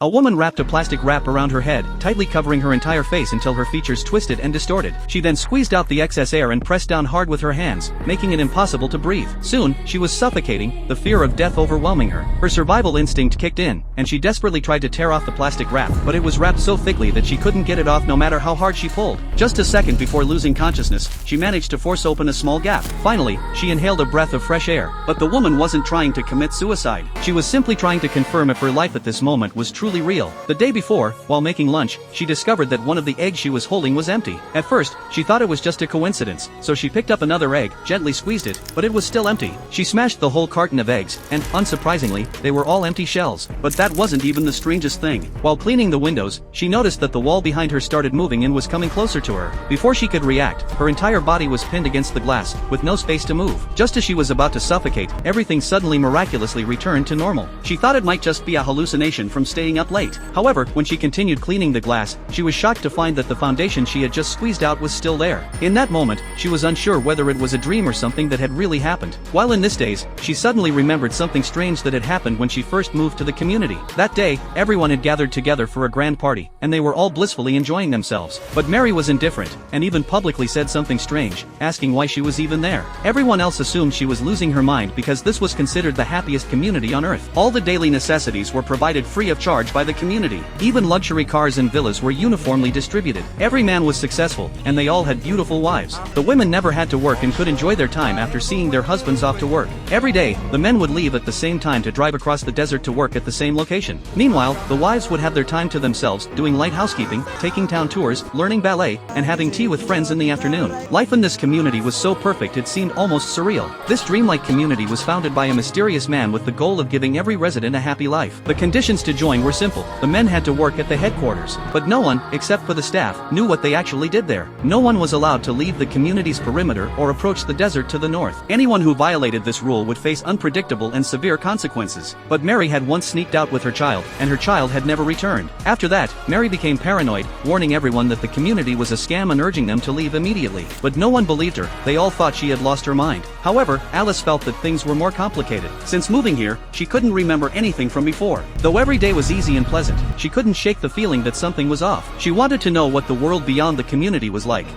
A woman wrapped a plastic wrap around her head, tightly covering her entire face until her features twisted and distorted. She then squeezed out the excess air and pressed down hard with her hands, making it impossible to breathe. Soon, she was suffocating, the fear of death overwhelming her. Her survival instinct kicked in, and she desperately tried to tear off the plastic wrap, but it was wrapped so thickly that she couldn't get it off no matter how hard she pulled. Just a second before losing consciousness, she managed to force open a small gap. Finally, she inhaled a breath of fresh air. But the woman wasn't trying to commit suicide. She was simply trying to confirm if her life at this moment was truly real. The day before, while making lunch, she discovered that one of the eggs she was holding was empty. At first, she thought it was just a coincidence, so she picked up another egg, gently squeezed it, but it was still empty. She smashed the whole carton of eggs, and, unsurprisingly, they were all empty shells. But that wasn't even the strangest thing. While cleaning the windows, she noticed that the wall behind her started moving and was coming closer to her. Before she could react, her entire body was pinned against the glass, with no space to move. Just as she was about to suffocate, everything suddenly miraculously returned to normal. She thought it might just be a hallucination from staying up late. However, when she continued cleaning the glass, she was shocked to find that the foundation she had just squeezed out was still there. In that moment, she was unsure whether it was a dream or something that had really happened. While in this daze, she suddenly remembered something strange that had happened when she first moved to the community. That day, everyone had gathered together for a grand party, and they were all blissfully enjoying themselves. But Mary was indifferent, and even publicly said something strange, asking why she was even there. Everyone else assumed she was losing her mind because this was considered the happiest community on earth. All the daily necessities were provided free of charge by the community. Even luxury cars and villas were uniformly distributed. Every man was successful, and they all had beautiful wives. The women never had to work and could enjoy their time after seeing their husbands off to work. Every day, the men would leave at the same time to drive across the desert to work at the same location. Meanwhile, the wives would have their time to themselves, doing light housekeeping, taking town tours, learning ballet, and having tea with friends in the afternoon. Life in this community was so perfect it seemed almost surreal. This dreamlike community was founded by a mysterious man with the goal of giving every resident a happy life. The conditions to join were simple. The men had to work at the headquarters, but no one, except for the staff, knew what they actually did there. No one was allowed to leave the community's perimeter or approach the desert to the north. Anyone who violated this rule would face unpredictable and severe consequences. But Mary had once sneaked out with her child, and her child had never returned. After that, Mary became paranoid, warning everyone that the community was a scam and urging them to leave immediately. But no one believed her. They all thought she had lost her mind. However, Alice felt that things were more complicated. Since moving here, she couldn't remember anything from before. Though every day was easy and pleasant, she couldn't shake the feeling that something was off. She wanted to know what the world beyond the community was like.